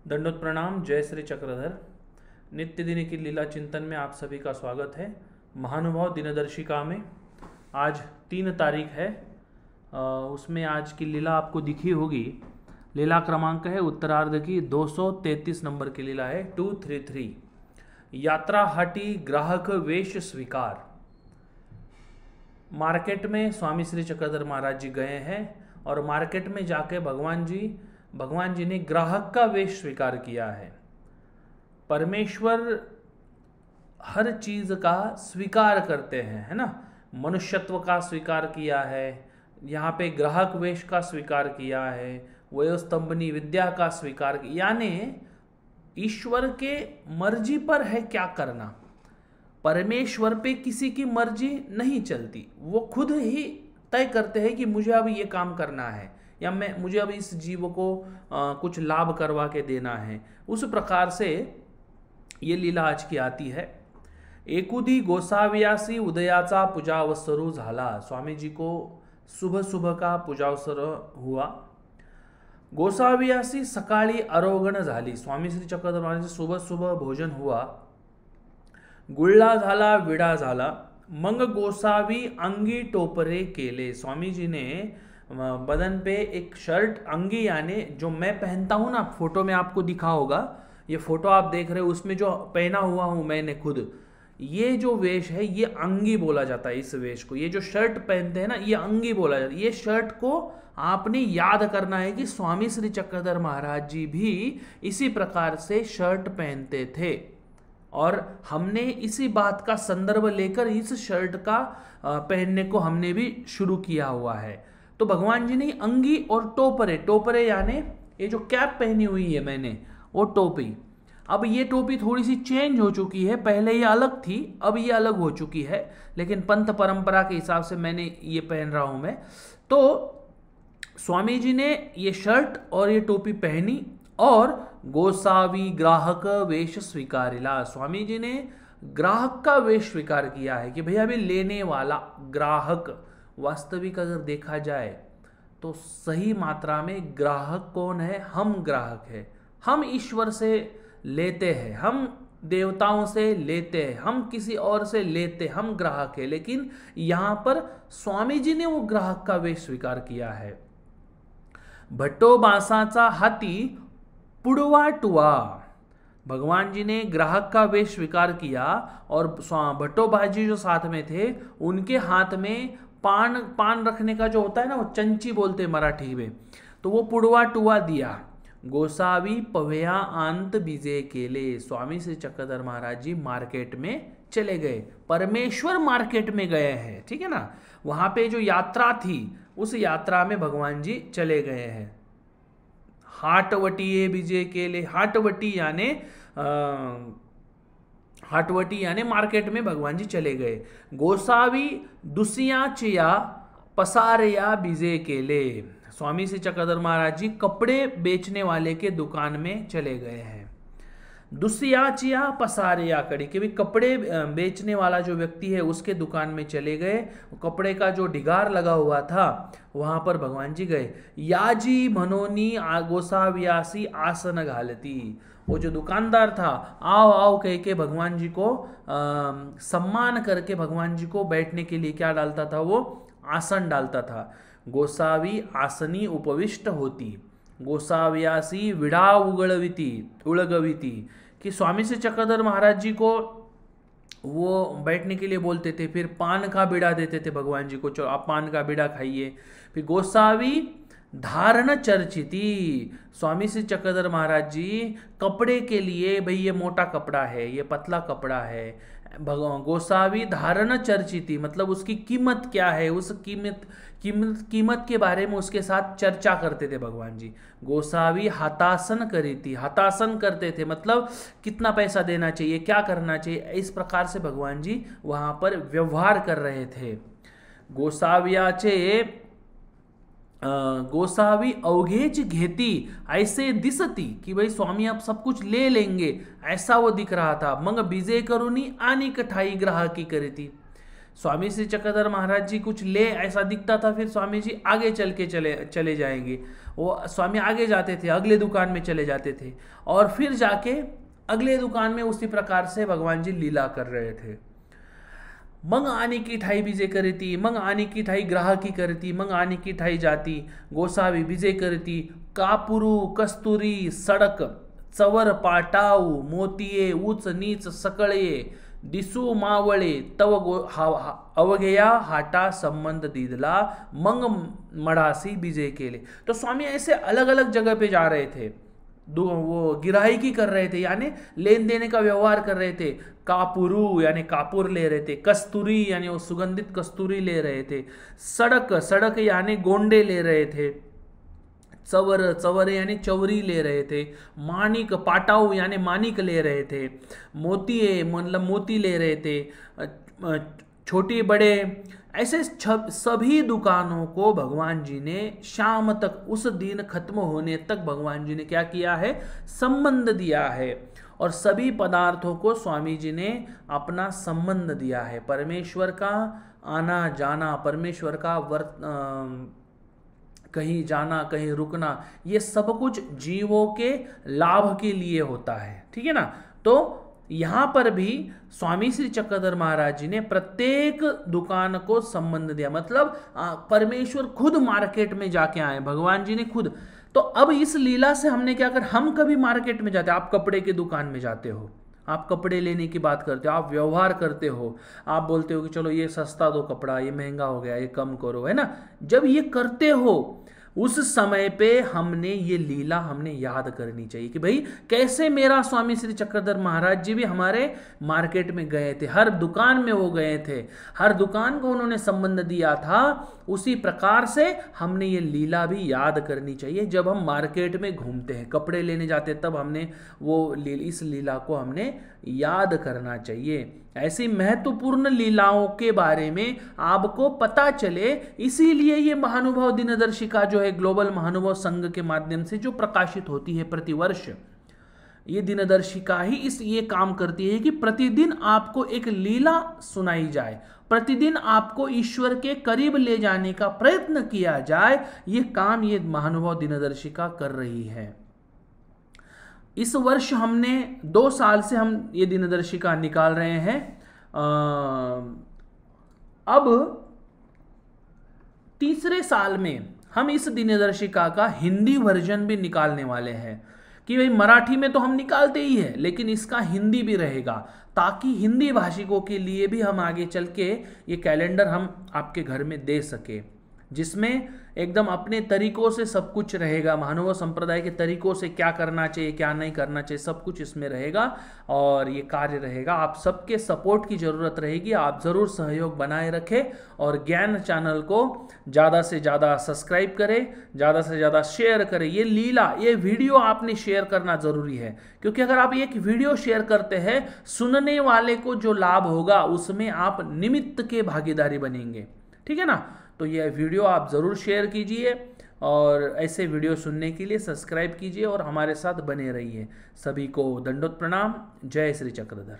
दंडोत प्रणाम। जय श्री चक्रधर। नित्य दिन की लीला चिंतन में आप सभी का स्वागत है। महानुभाव दिनदर्शिका में आज 3 तारीख है। उसमें आज की लीला आपको दिखी होगी। लीला क्रमांक है उत्तरार्ध की 233 नंबर की लीला है 233। यात्रा हटी ग्राहक वेश स्वीकार। मार्केट में स्वामी श्री चक्रधर महाराज जी गए हैं और मार्केट में जाके भगवान जी ने ग्राहक का वेश स्वीकार किया है। परमेश्वर हर चीज का स्वीकार करते हैं, है ना। मनुष्यत्व का स्वीकार किया है, यहाँ पे ग्राहक वेश का स्वीकार किया है, वयोस्तंभनी विद्या का स्वीकार किया। यानी ईश्वर के मर्जी पर है क्या करना। परमेश्वर पे किसी की मर्जी नहीं चलती, वो खुद ही तय करते हैं कि मुझे अब ये काम करना है या मुझे अब इस जीव को कुछ लाभ करवा के देना है। उस प्रकार से ये लीला आज की आती है। एकुदी गोसाव्यासी उदयाचा पूजावसरू झाला। स्वामी जी को सुबह सुबह का पूजावसर हुआ। गोसाव्यासी सकाळी आरोगण झाली। स्वामी श्री चक्रधर महाराज सुबह सुबह भोजन हुआ। गुळला झाला, विडा झाला, मंग गोसावी अंगी टोपरे केले। स्वामी जी ने बदन पे एक शर्ट, अंगी यानी जो मैं पहनता हूं ना, फोटो में आपको दिखा होगा, ये फोटो आप देख रहे हो, उसमें जो पहना हुआ हूं मैंने खुद, ये जो वेश है ये अंगी बोला जाता है। इस वेश को, ये जो शर्ट पहनते हैं ना, ये अंगी बोला जाता है। ये शर्ट को आपने याद करना है कि स्वामी श्री चक्रधर महाराज जी भी इसी प्रकार से शर्ट पहनते थे और हमने इसी बात का संदर्भ लेकर इस शर्ट का पहनने को हमने भी शुरू किया हुआ है। तो भगवान जी ने अंगी और टोपरे, टोपरे यानी ये जो कैप पहनी हुई है मैंने, वो टोपी। अब ये टोपी थोड़ी सी चेंज हो चुकी है, पहले ये अलग थी, अब ये अलग हो चुकी है, लेकिन पंथ परंपरा के हिसाब से मैंने ये पहन रहा हूं मैं। तो स्वामी जी ने ये शर्ट और ये टोपी पहनी और गोसावी ग्राहक वेश स्वीकारिला। स्वामी जी ने ग्राहक का वेश स्वीकार किया है कि भैया अभी लेने वाला ग्राहक। वास्तविक अगर देखा जाए तो सही मात्रा में ग्राहक कौन है? हम ग्राहक है। हम ईश्वर से लेते हैं, हम देवताओं से लेते हैं, हम किसी और से लेते, हम ग्राहक है। लेकिन यहां पर स्वामी जी ने वो ग्राहक का वेश स्वीकार किया है। भट्टोबासाचा हाथी पुड़वा टुआ। भगवान जी ने ग्राहक का वेश स्वीकार किया और भट्टोबाजी जो साथ में थे उनके हाथ में पान रखने का जो होता है ना, वो चंची बोलते हैं मराठी में, तो वो पुड़वा टुआ दिया। गोसावी पव्या अंत बीजे केले। स्वामी श्री चक्रधर महाराज जी मार्केट में चले गए। परमेश्वर मार्केट में गए हैं, ठीक है ना। वहां पे जो यात्रा थी उस यात्रा में भगवान जी चले गए हैं। हाटवटी बीजे केले। हाटवटी यानी मार्केट में भगवान जी चले गए। गोसावी दुसिया चिया पसारिया बीजे केले। स्वामी श्री चक्रधर महाराज जी कपड़े बेचने वाले के दुकान में चले गए हैं। दुसिया चिया पसारिया कड़ी के भी कपड़े बेचने वाला जो व्यक्ति है उसके दुकान में चले गए। कपड़े का जो ढिगार लगा हुआ था वहां पर भगवान जी गए। याजी मनोनी गोसाव्यासी आसन घालती। वो जो दुकानदार था आओ आओ कह के भगवान जी को सम्मान करके भगवान जी को बैठने के लिए क्या डालता था? वो आसन डालता था। गोसावी आसनी उपविष्ट होती। गोसाव्यासी विडा उळगविती। कि स्वामी श्री चक्रधर महाराज जी को वो बैठने के लिए बोलते थे, फिर पान का बीड़ा देते थे भगवान जी को, चलो आप पान का बीड़ा खाइए। फिर गोसावी धारण चर्चिती। स्वामी श्री चक्रधर महाराज जी कपड़े के लिए, भाई ये मोटा कपड़ा है, ये पतला कपड़ा है, गोसावी धारण चर्चिती मतलब उसकी कीमत क्या है, उस कीमत के बारे में उसके साथ चर्चा करते थे भगवान जी। गोसावी हतासन करीती। हतासन करते थे मतलब कितना पैसा देना चाहिए, क्या करना चाहिए, इस प्रकार से भगवान जी वहां पर व्यवहार कर रहे थे। गोसावी अवघेच घेती ऐसे दिसती कि भाई स्वामी आप सब कुछ ले लेंगे, ऐसा वो दिख रहा था। मग बीजे करुनी आणि कठाई ग्राहकी करीती। स्वामी श्री चक्रधर महाराज जी कुछ ले ऐसा दिखता था, फिर स्वामी जी आगे चले जाएंगे, वो स्वामी आगे जाते थे, अगले दुकान में चले जाते थे, और फिर जाके अगले दुकान में उसी प्रकार से भगवान जी लीला कर रहे थे। मग आनी की ठाई बीजे करती, मग आनी की ठाई ग्राहकी करती, मग आनी की ठाई जाती, गोसावी बीजे करती, कापुरू कस्तुरी सडक, चवर पाटाऊ मोतिये, उच नीच सकळे, दिसू मावळे, तव अवघेया हाटा संबंध दीदला, मंग मढ़ासी बीजे केले। तो स्वामी ऐसे अलग अलग जगह पे जा रहे थे, वो गिराही कर रहे थे, यानी लेन देने का व्यवहार कर रहे थे। कापुरू यानी कापुर ले रहे थे, कस्तूरी यानी वो सुगंधित कस्तूरी ले रहे थे, सड़क यानी गोंडे ले रहे थे, चवर यानी चवरी ले रहे थे, मानिक पाटाऊ यानी मानिक ले रहे थे, मोती मतलब मोती ले रहे थे, छोटे बड़े ऐसे सभी दुकानों को भगवान जी ने शाम तक, उस दिन खत्म होने तक भगवान जी ने क्या किया है, संबंध दिया है, और सभी पदार्थों को स्वामी जी ने अपना संबंध दिया है। परमेश्वर का आना जाना, परमेश्वर का कहीं जाना कहीं रुकना, ये सब कुछ जीवों के लाभ के लिए होता है, ठीक है ना। तो यहां पर भी स्वामी श्री चक्रधर महाराज जी ने प्रत्येक दुकान को संबंध दिया, मतलब परमेश्वर खुद मार्केट में जाके आए, भगवान जी ने खुद। तो अब इस लीला से हमने क्या कर, हम कभी मार्केट में जाते, आप कपड़े की दुकान में जाते हो, आप कपड़े लेने की बात करते हो, आप व्यवहार करते हो, आप बोलते हो कि चलो ये सस्ता दो कपड़ा, ये महंगा हो गया, ये कम करो, है ना। जब ये करते हो उस समय पे हमने ये लीला हमने याद करनी चाहिए कि भाई कैसे मेरा स्वामी श्री चक्रधर महाराज जी भी हमारे मार्केट में गए थे, हर दुकान में वो गए थे, हर दुकान को उन्होंने संबंध दिया था। उसी प्रकार से हमने ये लीला भी याद करनी चाहिए। जब हम मार्केट में घूमते हैं, कपड़े लेने जाते हैं, तब हमने इस लीला को हमने याद करना चाहिए। ऐसी महत्वपूर्ण लीलाओं के बारे में आपको पता चले, इसीलिए ये महानुभाव दिनदर्शिका जो है ग्लोबल महानुभाव संघ के माध्यम से जो प्रकाशित होती है प्रतिवर्ष, ये दिनदर्शिका ही ये काम करती है कि प्रतिदिन आपको एक लीला सुनाई जाए, प्रतिदिन आपको ईश्वर के करीब ले जाने का प्रयत्न किया जाए। ये काम ये महानुभाव दिनदर्शिका कर रही है। इस वर्ष हमने 2 साल से हम ये दिनदर्शिका निकाल रहे हैं। अब तीसरे साल में हम इस दिनदर्शिका का हिंदी वर्जन भी निकालने वाले हैं कि भाई मराठी में तो हम निकालते ही है, लेकिन इसका हिंदी भी रहेगा, ताकि हिंदी भाषिकों के लिए भी हम आगे चल के ये कैलेंडर हम आपके घर में दे सके, जिसमें एकदम अपने तरीकों से सब कुछ रहेगा, महानुभाव संप्रदाय के तरीकों से क्या करना चाहिए क्या नहीं करना चाहिए सब कुछ इसमें रहेगा, और ये कार्य रहेगा। आप सबके सपोर्ट की ज़रूरत रहेगी, आप ज़रूर सहयोग बनाए रखें, और ज्ञान चैनल को ज़्यादा से ज़्यादा सब्सक्राइब करें, ज़्यादा से ज़्यादा शेयर करें। ये लीला, ये वीडियो आपने शेयर करना ज़रूरी है, क्योंकि अगर आप एक वीडियो शेयर करते हैं, सुनने वाले को जो लाभ होगा उसमें आप निमित्त के भागीदारी बनेंगे, ठीक है ना। तो यह वीडियो आप ज़रूर शेयर कीजिए, और ऐसे वीडियो सुनने के लिए सब्सक्राइब कीजिए और हमारे साथ बने रहिए। सभी को दंडोत प्रणाम। जय श्री चक्रधर।